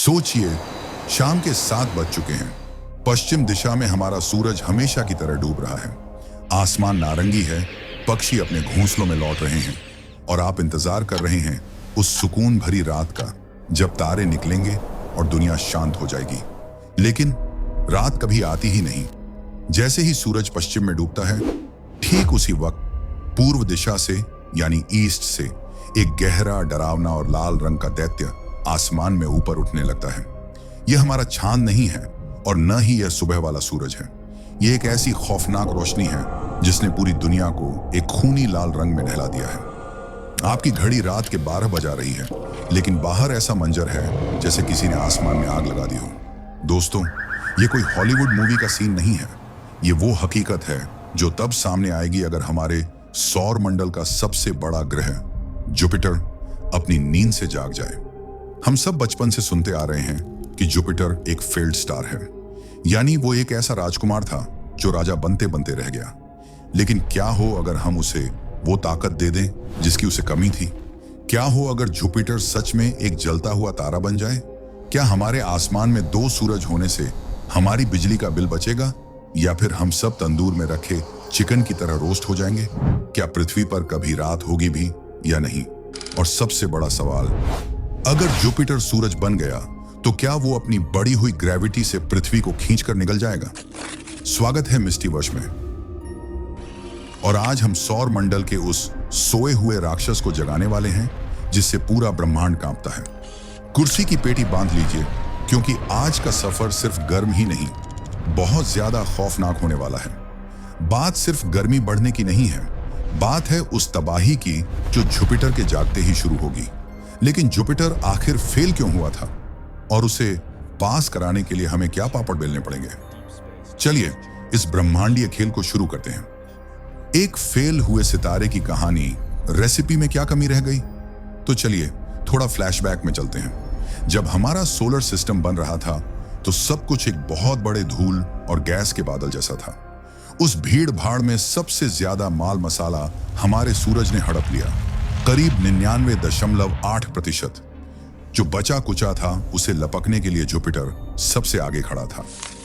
सोचिए, शाम के 7 बज चुके हैं। पश्चिम दिशा में हमारा सूरज हमेशा की तरह डूब रहा है। आसमान नारंगी है, पक्षी अपने घोंसलों में लौट रहे हैं और आप इंतजार कर रहे हैं उस सुकून भरी रात का, जब तारे निकलेंगे और दुनिया शांत हो जाएगी। लेकिन रात कभी आती ही नहीं। जैसे ही सूरज पश्चिम में डूबता है, ठीक उसी वक्त पूर्व दिशा से यानी ईस्ट से एक गहरा, डरावना और लाल रंग का दैत्य आसमान में ऊपर उठने लगता है। यह हमारा चांद नहीं है और न ही यह सुबह वाला सूरज है। यह एक ऐसी खौफनाक रोशनी है जिसने पूरी दुनिया को एक खूनी लाल रंग में नहला दिया है। आपकी घड़ी रात के 12 बजा रही है, लेकिन बाहर ऐसा मंजर है जैसे किसी ने आसमान में आग लगा दी हो। दोस्तों, ये कोई हॉलीवुड मूवी का सीन नहीं है। ये वो हकीकत है जो तब सामने आएगी अगर हमारे सौर मंडल का सबसे बड़ा ग्रह जुपिटर अपनी नींद से जाग जाए। हम सब बचपन से सुनते आ रहे हैं कि जुपिटर एक फेल्ड स्टार है, यानी वो एक ऐसा राजकुमार था जो राजा बनते बनते रह गया। लेकिन क्या हो अगर हम उसे वो ताकत दे दें जिसकी उसे कमी थी? क्या हो अगर जुपिटर सच में एक जलता हुआ तारा बन जाए? क्या हमारे आसमान में 2 सूरज होने से हमारी बिजली का बिल बचेगा, या फिर हम सब तंदूर में रखे चिकन की तरह रोस्ट हो जाएंगे? क्या पृथ्वी पर कभी रात होगी भी या नहीं? और सबसे बड़ा सवाल, अगर जुपिटर सूरज बन गया तो क्या वो अपनी बढ़ी हुई ग्रेविटी से पृथ्वी को खींचकर निकल जाएगा? स्वागत है मिस्टीवर्स में। और आज हम सौर मंडल के उस सोए हुए राक्षस को जगाने वाले हैं जिससे पूरा ब्रह्मांड कांपता है। कुर्सी की पेटी बांध लीजिए, क्योंकि आज का सफर सिर्फ गर्म ही नहीं, बहुत ज्यादा खौफनाक होने वाला है। बात सिर्फ गर्मी बढ़ने की नहीं है, बात है उस तबाही की जो जुपिटर के जागते ही शुरू होगी। लेकिन जुपिटर आखिर फेल क्यों हुआ था, और उसे पास कराने के लिए हमें क्या पापड़ बेलने पड़ेंगे? चलिए इस ब्रह्मांडीय खेल को शुरू करते हैं। एक फेल हुए सितारे की कहानी, रेसिपी में क्या कमी रह गई? तो चलिए थोड़ा फ्लैशबैक में चलते हैं। जब हमारा सोलर सिस्टम बन रहा था तो सब कुछ एक बहुत बड़े धूल और गैस के बादल जैसा था। उस भीड़ भाड़ में सबसे ज्यादा माल मसाला हमारे सूरज ने हड़प लिया, करीब 99.8%। जो बचा कुचा था उसे लपकने के लिए जुपिटर सबसे आगे खड़ा था।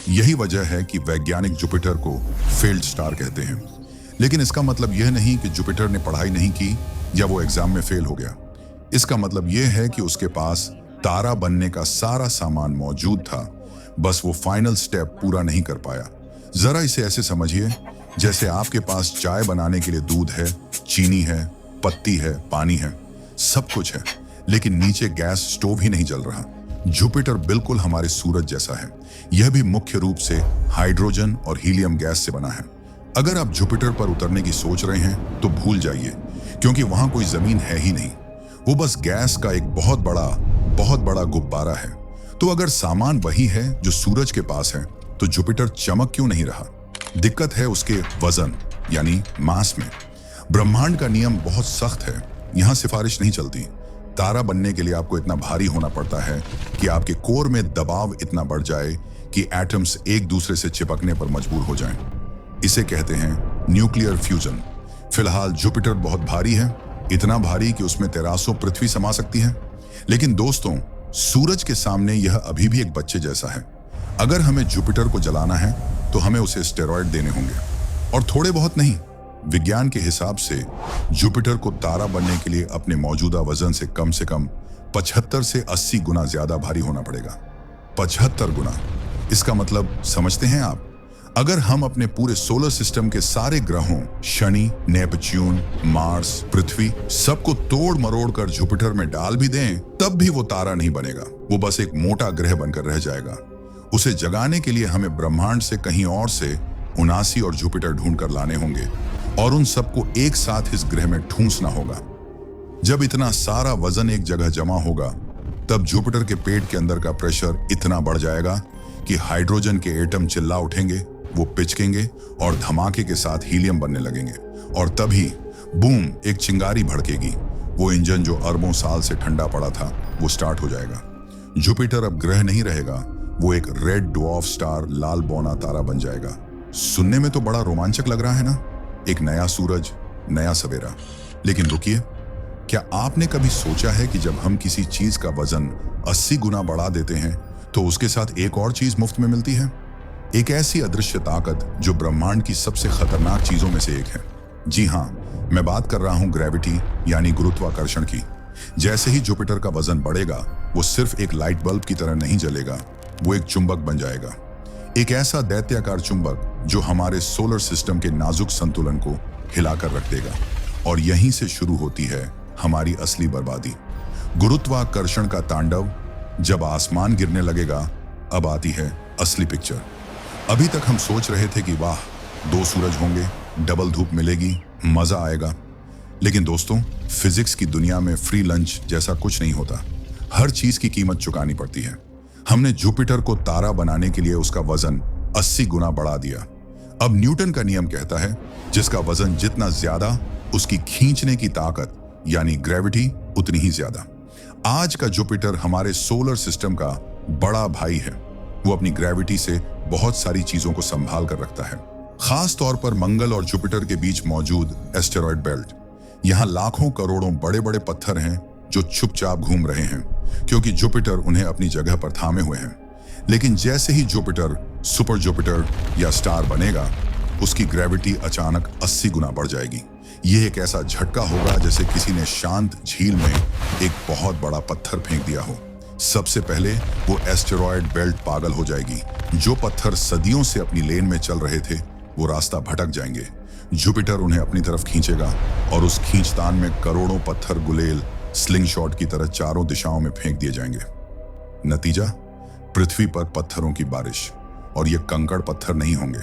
यही वजह है कि वैज्ञानिक जुपिटर को फेल्ड स्टार कहते हैं। लेकिन इसका मतलब यह नहीं कि जुपिटर ने पढ़ाई नहीं की या वो एग्जाम में फेल हो गया। इसका मतलब यह है कि उसके पास तारा बनने का सारा सामान मौजूद था, बस वो फाइनल स्टेप पूरा नहीं कर पाया। जरा इसे ऐसे समझिए जैसे आपके पास चाय बनाने के लिए दूध है, चीनी है, पत्ती है, पानी है, सब कुछ है, लेकिन नीचे गैस स्टोव ही नहीं जल रहा। जुपिटर बिल्कुल हमारे सूरज जैसा है। यह भी मुख्य रूप से हाइड्रोजन और हीलियम गैस से बना है। अगर आप जुपिटर पर उतरने की सोच रहे हैं तो भूल जाइए, क्योंकि वहां कोई जमीन है ही नहीं। वो बस गैस का एक बहुत बड़ा गुब्बारा है। तो अगर सामान वही है जो सूरज के पास है, तो जुपिटर चमक क्यों नहीं रहा? दिक्कत है उसके वजन यानी मास में। ब्रह्मांड का नियम बहुत सख्त है, यहां सिफारिश नहीं चलती। तारा बनने के लिए आपको इतना भारी होना पड़ता है कि आपके कोर में दबाव इतना बढ़ जाए कि एटम्स एक दूसरे से चिपकने पर मजबूर हो जाएं। इसे कहते हैं न्यूक्लियर फ्यूजन। फिलहाल जुपिटर बहुत भारी है, इतना भारी कि उसमें 1300 पृथ्वी समा सकती है। लेकिन दोस्तों, सूरज के सामने यह अभी भी एक बच्चे जैसा है। अगर हमें जुपिटर को जलाना है तो हमें उसे स्टेरॉइड देने होंगे, और थोड़े बहुत नहीं। विज्ञान के हिसाब से जुपिटर को तारा बनने के लिए अपने मौजूदा वजन से कम 75 से 80 गुना ज्यादा भारी होना पड़ेगा। 75 गुना। इसका मतलब समझते हैं आप? अगर हम अपने पूरे सोलर सिस्टम के सारे ग्रहों, शनि, नेपच्यून, मार्स, पृथ्वी, सबको तोड़ मरोड़ कर जुपिटर में डाल भी दें, तब भी वो तारा नहीं बनेगा। वो बस एक मोटा ग्रह बनकर रह जाएगा। उसे जगाने के लिए हमें ब्रह्मांड से कहीं और से 79 और जुपिटर ढूंढकर लाने होंगे, और उन सबको एक साथ इस ग्रह में ठूंसना होगा। जब इतना सारा वजन एक जगह जमा होगा, तब जुपिटर के पेट के अंदर का प्रेशर इतना बढ़ जाएगा कि हाइड्रोजन के एटम चिल्ला उठेंगे, वो पिचकेंगे और धमाके के साथ हीलियम बनने लगेंगे। और तभी बूम, एक चिंगारी भड़केगी। वो इंजन जो अरबों साल से ठंडा पड़ा था, वो स्टार्ट हो जाएगा। जुपिटर अब ग्रह नहीं रहेगा, वो एक रेड ड्वार्फ स्टार, लाल बौना तारा बन जाएगा। सुनने में तो बड़ा रोमांचक लग रहा है ना? एक नया सूरज, नया सवेरा। लेकिन रुकिए, क्या आपने कभी सोचा है कि जब हम किसी चीज का वजन 80 गुना बढ़ा देते हैं तो उसके साथ एक और चीज मुफ्त में मिलती है? एक ऐसी अदृश्य ताकत जो ब्रह्मांड की सबसे खतरनाक चीजों में से एक है। जी हाँ, मैं बात कर रहा हूं ग्रेविटी यानी गुरुत्वाकर्षण की। जैसे ही जुपिटर का वजन बढ़ेगा, वो सिर्फ एक लाइट बल्ब की तरह नहीं जलेगा, वो एक चुंबक बन जाएगा। एक ऐसा दैत्याकार चुंबक जो हमारे सोलर सिस्टम के नाजुक संतुलन को हिलाकर रख देगा। और यहीं से शुरू होती है हमारी असली बर्बादी। गुरुत्वाकर्षण का तांडव। जब आसमान गिरने लगेगा, अब आती है असली पिक्चर। अभी तक हम सोच रहे थे कि वाह, 2 सूरज होंगे, डबल धूप मिलेगी, मजा आएगा। लेकिन दोस्तों, फिजिक्स की दुनिया में फ्री लंच जैसा कुछ नहीं होता। हर चीज की कीमत चुकानी पड़ती है। हमने जुपिटर को तारा बनाने के लिए उसका वजन 80 गुना बढ़ा दिया। अब न्यूटन का नियम कहता है, जिसका वजन जितना ज्यादा, उसकी खींचने की ताकत यानी ग्रेविटी उतनी ही ज्यादा। आज का जुपिटर हमारे सोलर सिस्टम का बड़ा भाई है। वो अपनी ग्रेविटी से बहुत सारी चीजों को संभाल कर रखता है, खास तौर पर मंगल और जुपिटर के बीच मौजूद एस्टेरॉयड बेल्ट। यहाँ लाखों करोड़ों बड़े बड़े पत्थर हैं जो चुपचाप घूम रहे हैं, क्योंकि जुपिटर उन्हें अपनी जगह पर थामे हुए हैं। लेकिन जैसे ही जुपिटर सुपर जुपिटर या स्टार बनेगा, उसकी ग्रेविटी अचानक 80 गुना बढ़ जाएगी। यह एक ऐसा झटका होगा जैसे किसी ने शांत झील में एक बहुत बड़ा पत्थर फेंक दिया हो। सबसे पहले वो एस्टेरॉयड बेल्ट पागल हो जाएगी। जो पत्थर सदियों से अपनी लेन में चल रहे थे, वो रास्ता भटक जाएंगे। जुपिटर उन्हें अपनी तरफ खींचेगा और उस खींचतान में करोड़ों पत्थर गुलेल स्लिंगशॉट की तरह चारों दिशाओं में फेंक दिए जाएंगे। नतीजा, पृथ्वी पर पत्थरों की बारिश। और ये कंकड़ पत्थर नहीं होंगे,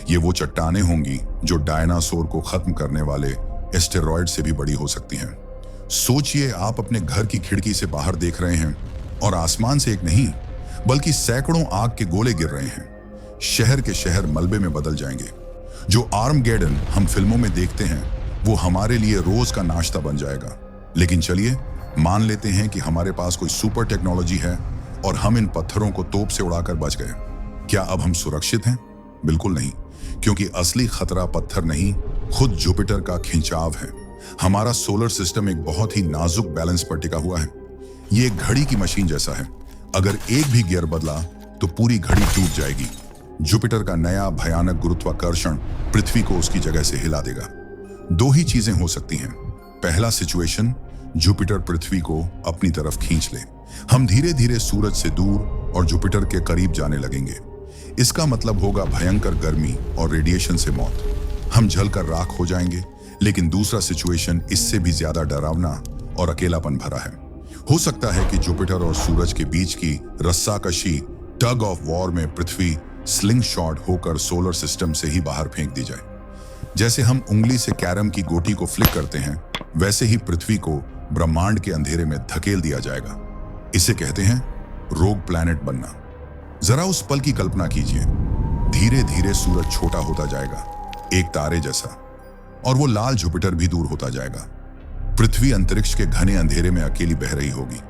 ये वो चट्टानें होंगी जो डायनासोर को खत्म करने वाले एस्टेरॉयड से भी बड़ी हो सकती हैं। सोचिए, आप अपने घर की खिड़की से बाहर देख रहे हैं और आसमान से एक नहीं बल्कि सैकड़ों आग के गोले गिर रहे हैं। शहर के शहर मलबे में बदल जाएंगे। जो आर्मगेडन हम फिल्मों में देखते हैं, वो हमारे लिए रोज का नाश्ता बन जाएगा। लेकिन चलिए मान लेते हैं कि हमारे पास कोई सुपर टेक्नोलॉजी है और हम इन पत्थरों को तोप से उड़ाकर बच गए। क्या अब हम सुरक्षित हैं? बिल्कुल नहीं, क्योंकि असली खतरा पत्थर नहीं, खुद जुपिटर का खिंचाव है। हमारा सोलर सिस्टम एक बहुत ही नाजुक बैलेंस पर टिका हुआ है। ये एक घड़ी की मशीन जैसा है। अगर एक भी गियर बदला तो पूरी घड़ी टूट जाएगी। जुपिटर का नया भयानक गुरुत्वाकर्षण पृथ्वी को उसकी जगह से हिला देगा। 2 ही चीजें हो सकती हैं। पहला सिचुएशन, जुपिटर पृथ्वी को अपनी तरफ खींच ले। हम धीरे धीरे सूरज से दूर और जुपिटर के करीब जाने लगेंगे। इसका मतलब होगा भयंकर गर्मी और रेडिएशन से मौत। हम जलकर राख हो जाएंगे। लेकिन दूसरा सिचुएशन इससे भी ज्यादा डरावना और अकेलापन भरा है। हो सकता है कि जुपिटर और सूरज के बीच की रस्साकशी, टग ऑफ वॉर में पृथ्वी स्लिंग शॉट होकर सोलर सिस्टम से ही बाहर फेंक दी जाए। जैसे हम उंगली से कैरम की गोटी को फ्लिक करते हैं, वैसे ही पृथ्वी को ब्रह्मांड के अंधेरे में धकेल दिया जाएगा। इसे कहते हैं रोग प्लैनेट बनना। जरा उस पल की कल्पना कीजिए। धीरे धीरे सूरज छोटा होता जाएगा, एक तारे जैसा, और वो लाल जुपिटर भी दूर होता जाएगा। पृथ्वी अंतरिक्ष के घने अंधेरे में अकेली बह रही होगी।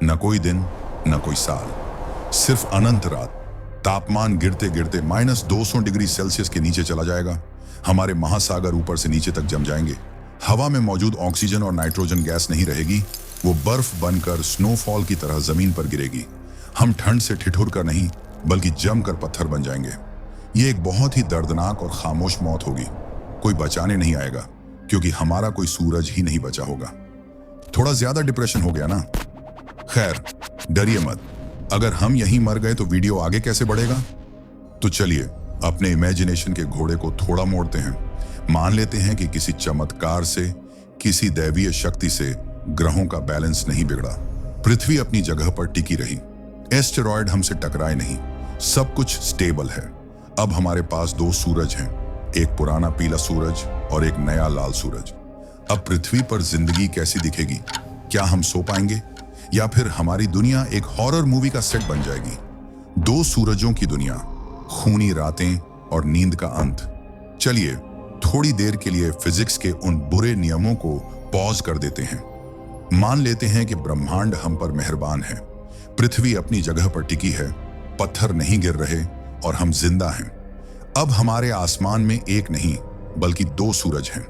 न कोई दिन, न कोई साल, सिर्फ अनंत रात। तापमान गिरते गिरते -200 डिग्री सेल्सियस के नीचे चला जाएगा। हमारे महासागर ऊपर से नीचे तक जम जाएंगे। हवा में मौजूद ऑक्सीजन और नाइट्रोजन गैस नहीं रहेगी, वो बर्फ बनकर स्नोफॉल की तरह जमीन पर गिरेगी। हम ठंड से ठिठुर कर नहीं बल्कि जमकर पत्थर बन जाएंगे। ये एक बहुत ही दर्दनाक और खामोश मौत होगी। कोई बचाने नहीं आएगा, क्योंकि हमारा कोई सूरज ही नहीं बचा होगा। थोड़ा ज्यादा डिप्रेशन हो गया ना? खैर, डरिए मत। अगर हम यहीं मर गए तो वीडियो आगे कैसे बढ़ेगा? तो चलिए अपने इमेजिनेशन के घोड़े को थोड़ा मोड़ते हैं। मान लेते हैं कि किसी चमत्कार से, किसी दैवीय शक्ति से ग्रहों का बैलेंस नहीं बिगड़ा। पृथ्वी अपनी जगह पर टिकी रही। एस्टेरॉयड हमसे टकराए नहीं। सब कुछ स्टेबल है। अब हमारे पास 2 सूरज हैं, एक पुराना पीला सूरज और एक नया लाल सूरज। अब पृथ्वी पर जिंदगी कैसी दिखेगी? क्या हम सो पाएंगे, या फिर हमारी दुनिया एक हॉरर मूवी का सेट बन जाएगी? 2 सूरजों की दुनिया, खूनी रातें और नींद का अंत। चलिए थोड़ी देर के लिए फिजिक्स के उन बुरे नियमों को पॉज कर देते हैं। मान लेते हैं कि ब्रह्मांड हम पर मेहरबान है। पृथ्वी अपनी जगह पर टिकी है, पत्थर नहीं गिर रहे और हम जिंदा हैं। अब हमारे आसमान में एक नहीं बल्कि 2 सूरज हैं।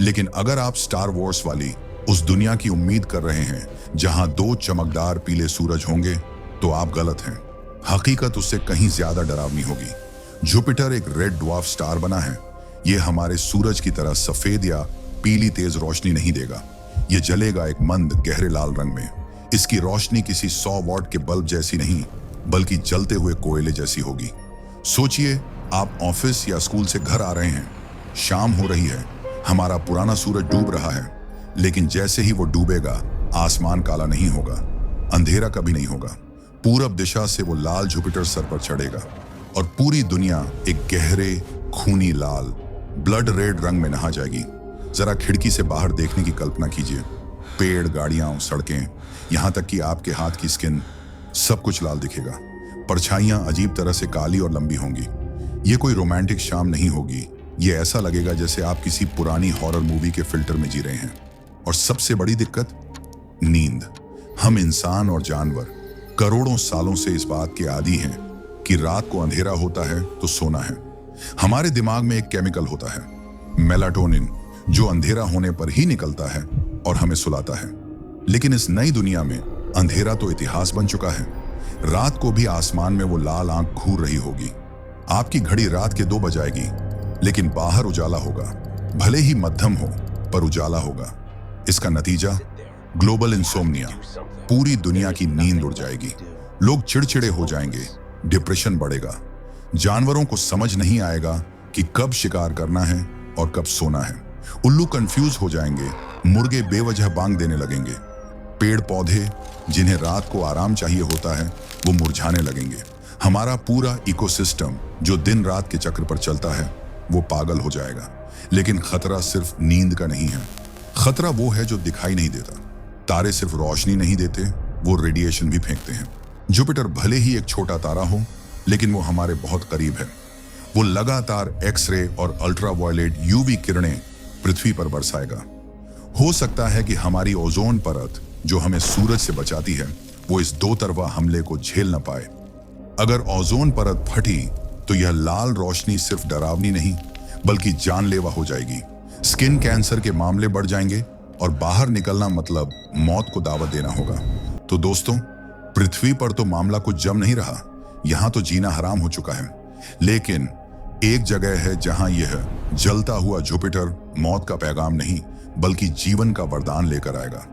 लेकिन अगर आप स्टार वॉर्स वाली उस दुनिया की उम्मीद कर रहे हैं जहां दो चमकदार पीले सूरज होंगे, तो आप गलत हैं। हकीकत उससे कहीं ज्यादा डरावनी होगी। जुपिटर एक रेड ड्वार्फ स्टार बना है। यह हमारे सूरज की तरह सफेद या पीली तेज रोशनी नहीं देगा। यह जलेगा एक मंद गहरे लाल रंग में। इसकी रोशनी किसी 100 वॉट के बल्ब जैसी नहीं, बल्कि जलते हुए कोयले जैसी होगी। सोचिए, आप ऑफिस या स्कूल से घर आ रहे हैं, शाम हो रही है, हमारा पुराना सूरज डूब रहा है, लेकिन जैसे ही वो डूबेगा, आसमान काला नहीं होगा, अंधेरा कभी नहीं होगा। पूरब दिशा से वो लाल जुपिटर सर पर चढ़ेगा और पूरी दुनिया एक गहरे खूनी लाल ब्लड रेड रंग में नहा जाएगी। जरा खिड़की से बाहर देखने की कल्पना कीजिए। पेड़, गाड़ियां, सड़कें, यहां तक कि आपके हाथ की स्किन, सब कुछ लाल दिखेगा। परछाइयां अजीब तरह से काली और लंबी होंगी। ये कोई रोमांटिक शाम नहीं होगी। ये ऐसा लगेगा जैसे आप किसी पुरानी हॉरर मूवी के फिल्टर में जी रहे हैं। और सबसे बड़ी दिक्कत, नींद। हम इंसान और जानवर करोड़ों सालों से इस बात के आदी हैं कि रात को अंधेरा होता है तो सोना है। हमारे दिमाग में एक केमिकल होता है, मेलाटोनिन, जो अंधेरा होने पर ही निकलता है और हमें सुलाता है। लेकिन इस नई दुनिया में अंधेरा तो इतिहास बन चुका है। रात को भी आसमान में वो लाल आंख घूर रही होगी। आपकी घड़ी रात के 2 बजाएगी, लेकिन बाहर उजाला होगा। भले ही मध्यम हो, पर उजाला होगा। इसका नतीजा, ग्लोबल इंसोम्निया। पूरी दुनिया की नींद उड़ जाएगी। लोग चिड़चिड़े हो जाएंगे, डिप्रेशन बढ़ेगा। जानवरों को समझ नहीं आएगा कि कब शिकार करना है और कब सोना है। उल्लू कंफ्यूज हो जाएंगे, मुर्गे बेवजह बांग देने लगेंगे। पेड़ पौधे जिन्हें रात को आराम चाहिए होता है, वो मुरझाने लगेंगे। हमारा पूरा इकोसिस्टम जो दिन रात के चक्र पर चलता है, वो पागल हो जाएगा। लेकिन खतरा सिर्फ नींद का नहीं है। खतरा वो है जो दिखाई नहीं देता। तारे सिर्फ रोशनी नहीं देते, वो रेडिएशन भी फेंकते हैं। जुपिटर भले ही एक छोटा तारा हो, लेकिन वो हमारे बहुत करीब है। वो लगातार एक्सरे और अल्ट्रावायलेट यूवी किरणें पृथ्वी पर बरसाएगा। हो सकता है कि हमारी ओजोन परत, जो हमें सूरज से बचाती है, वो इस 2 तरफा हमले को झेल न पाए। अगर ओजोन परत फटी तो यह लाल रोशनी सिर्फ डरावनी नहीं, बल्कि जानलेवा हो जाएगी। स्किन कैंसर के मामले बढ़ जाएंगे और बाहर निकलना मतलब मौत को दावत देना होगा। तो दोस्तों, पृथ्वी पर तो मामला कुछ जम नहीं रहा। यहां तो जीना हराम हो चुका है। लेकिन एक जगह है जहां यह जलता हुआ जुपिटर मौत का पैगाम नहीं, बल्कि जीवन का वरदान लेकर आएगा।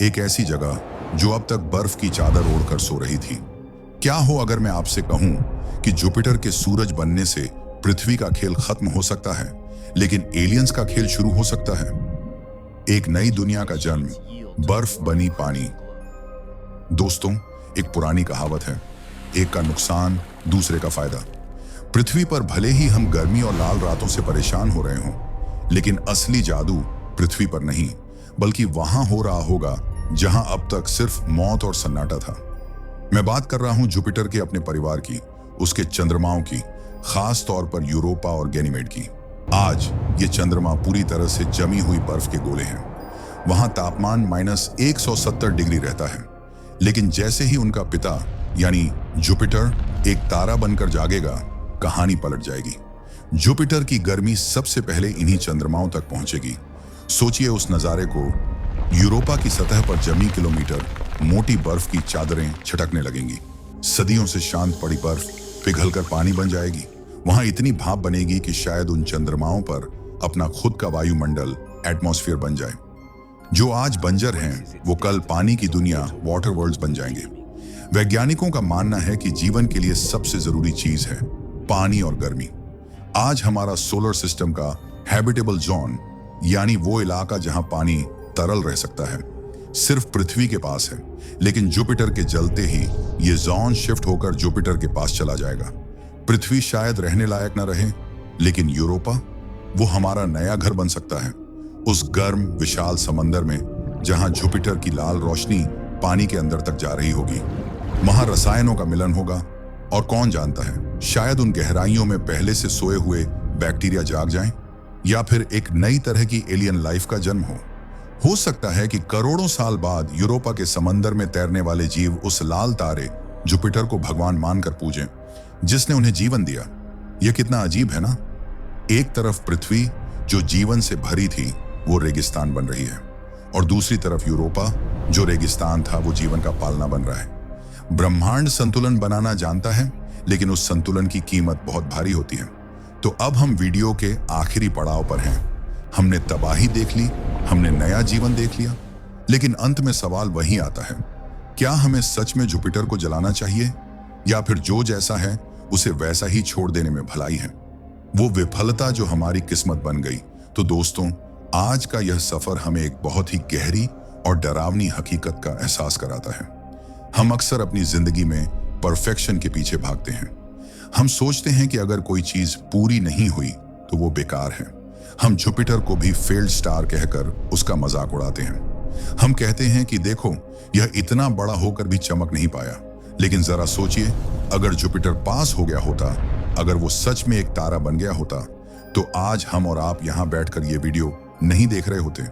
एक ऐसी जगह जो अब तक बर्फ की चादर ओढ़कर सो रही थी। क्या हो अगर मैं आपसे कहूं कि जुपिटर के सूरज बनने से पृथ्वी का खेल खत्म हो सकता है, लेकिन एलियंस का खेल शुरू हो सकता है। एक नई दुनिया का जन्म, बर्फ बनी पानी। दोस्तों, एक पुरानी कहावत है, एक का नुकसान दूसरे का फायदा। पृथ्वी पर भले ही हम गर्मी और लाल रातों से परेशान हो रहे हों, लेकिन असली जादू पृथ्वी पर नहीं, बल्कि वहां हो रहा होगा जहां अब तक सिर्फ मौत और सन्नाटा था। मैं बात कर रहा हूं जुपिटर के अपने परिवार की, उसके चंद्रमाओं की, खास तौर पर यूरोपा और गैनीमेड की। आज ये चंद्रमा पूरी तरह से जमी हुई बर्फ के गोले हैं। वहां तापमान -170 डिग्री रहता है। लेकिन जैसे ही उनका पिता यानी जुपिटर एक तारा बनकर जागेगा, कहानी पलट जाएगी। जुपिटर की गर्मी सबसे पहले इन्हीं चंद्रमाओं तक पहुंचेगी। सोचिए उस नजारे को, यूरोपा की सतह पर जमी किलोमीटर मोटी बर्फ की चादरें छिटकने लगेंगी। सदियों से शांत पड़ी बर्फ पिघलकर पानी बन जाएगी। वहां इतनी भाप बनेगी कि शायद उन चंद्रमाओं पर अपना खुद का वायुमंडल, एटमॉस्फेयर बन जाए। जो आज बंजर हैं, वो कल पानी की दुनिया, वाटर वर्ल्ड्स बन जाएंगे। वैज्ञानिकों का मानना है कि जीवन के लिए सबसे जरूरी चीज है पानी और गर्मी। आज हमारा सोलर सिस्टम का हैबिटेबल जोन, यानी वो इलाका जहां पानी तरल रह सकता है, सिर्फ पृथ्वी के पास है। लेकिन जुपिटर के जलते ही ये जोन शिफ्ट होकर जुपिटर के पास चला जाएगा। पृथ्वी शायद रहने लायक न रहे, लेकिन यूरोपा, वो हमारा नया घर बन सकता है। उस गर्म विशाल समंदर में जहां जुपिटर की लाल रोशनी पानी के अंदर तक जा रही होगी, वहां रसायनों का मिलन होगा। और कौन जानता है, शायद उन गहराइयों में पहले से सोए हुए बैक्टीरिया जाग जाएं, या फिर एक नई तरह की एलियन लाइफ का जन्म हो सकता है कि करोड़ों साल बाद यूरोपा के समंदर में तैरने वाले जीव उस लाल तारे जुपिटर को भगवान मानकर पूजें, जिसने उन्हें जीवन दिया। यह कितना अजीब है ना। एक तरफ पृथ्वी जो जीवन से भरी थी, वो रेगिस्तान बन रही है। और दूसरी तरफ यूरोपा, जो रेगिस्तान था, वो जीवन का पालना बन रहा है। ब्रह्मांड संतुलन बनाना जानता है, लेकिन उस संतुलन की कीमत बहुत भारी होती है। तो अब हम वीडियो के आखिरी पड़ाव पर हैं। हमने तबाही देख ली, हमने नया जीवन देख लिया, लेकिन अंत में सवाल वही आता है, क्या हमें सच में जुपिटर को जलाना चाहिए, या फिर जो जैसा है उसे वैसा ही छोड़ देने में भलाई है? वो विफलता जो हमारी किस्मत बन गई। तो दोस्तों, आज का यह सफर हमें एक बहुत ही गहरी और डरावनी हकीकत का एहसास कराता है। हम अक्सर अपनी जिंदगी में परफेक्शन के पीछे भागते हैं। हम सोचते हैं कि अगर कोई चीज पूरी नहीं हुई तो वो बेकार है। हम जुपिटर को भी फेल्ड स्टार कहकर उसका मजाक उड़ाते हैं। हम कहते हैं कि देखो, यह इतना बड़ा होकर भी चमक नहीं पाया। लेकिन जरा सोचिए, अगर जुपिटर पास हो गया होता, अगर वो सच में एक तारा बन गया होता, तो आज हम और आप यहाँ बैठकर ये वीडियो नहीं देख रहे होते।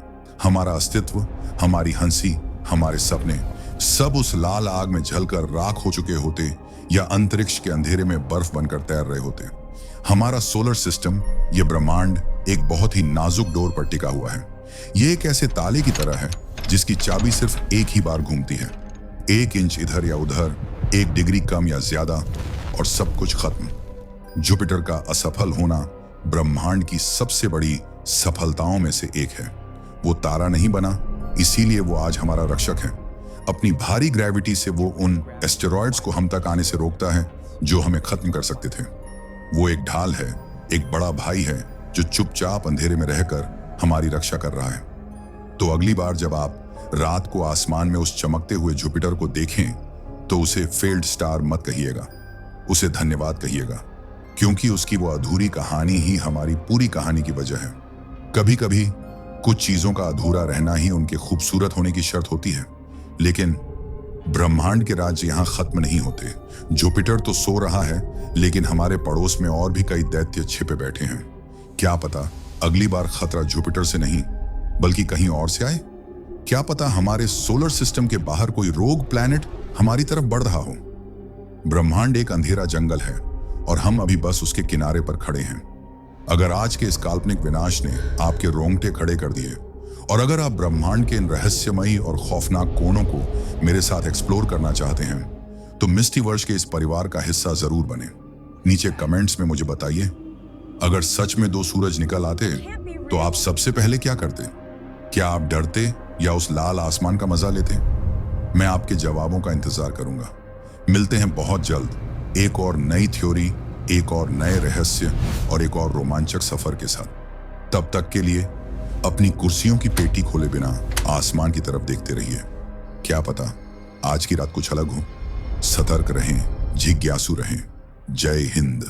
हमारा अस्तित्व, हमारी हंसी, हमारे सपने सब उस लाल आग में जलकर राख हो चुके होते, या अंतरिक्ष के अंधेरे में बर्फ बनकर तैर रहे होते। हमारा सोलर सिस्टम, ये ब्रह्मांड, एक बहुत ही नाजुक डोर पर टिका हुआ है। ये एक ऐसे ताले की तरह है जिसकी चाबी सिर्फ एक ही बार घूमती है। 1 इंच इधर या उधर, 1 डिग्री कम या ज्यादा, और सब कुछ खत्म। जुपिटर का असफल होना ब्रह्मांड की सबसे बड़ी सफलताओं में से एक है। वो तारा नहीं बना, इसीलिए वो आज हमारा रक्षक है। अपनी भारी ग्रेविटी से वो उन एस्टेरॉयड्स को हम तक आने से रोकता है जो हमें खत्म कर सकते थे। वो एक ढाल है, एक बड़ा भाई है जो चुपचाप अंधेरे में रहकर हमारी रक्षा कर रहा है। तो अगली बार जब आप रात को आसमान में उस चमकते हुए जुपिटर को देखें, तो उसे फेल्ड स्टार मत कहिएगा, उसे धन्यवाद कहिएगा, क्योंकि उसकी वो अधूरी कहानी ही हमारी पूरी कहानी की वजह है। कभी कभी कुछ चीजों का अधूरा रहना ही उनके खूबसूरत होने की शर्त होती है। लेकिन ब्रह्मांड के राज्य यहां खत्म नहीं होते। जुपिटर तो सो रहा है, लेकिन हमारे पड़ोस में और भी कई दैत्य छिपे बैठे हैं। क्या पता अगली बार खतरा जुपिटर से नहीं बल्कि कहीं और से आए। क्या पता हमारे सोलर सिस्टम के बाहर कोई रोग प्लैनेट हमारी तरफ बढ़ रहा हो। ब्रह्मांड एक अंधेरा जंगल है और हम अभी बस उसके किनारे पर खड़े हैं। अगर आज के इस काल्पनिक विनाश ने आपके रोंगटे खड़े कर दिए, और अगर आप ब्रह्मांड के इन रहस्यमयी और खौफनाक कोणों को मेरे साथ एक्सप्लोर करना चाहते हैं, तो मिस्टीवर्स के इस परिवार का हिस्सा जरूर बने। नीचे कमेंट्स में मुझे बताइए, अगर सच में 2 सूरज निकल आते तो आप सबसे पहले क्या करते? क्या आप डरते या उस लाल आसमान का मजा लेते? मैं आपके जवाबों का इंतजार करूंगा। मिलते हैं बहुत जल्द एक और नई थ्योरी, एक और नए रहस्य और एक और रोमांचक सफर के साथ। तब तक के लिए अपनी कुर्सियों की पेटी खोले बिना आसमान की तरफ देखते रहिए। क्या पता आज की रात कुछ अलग हो। सतर्क रहें, जिज्ञासु रहें। जय हिंद।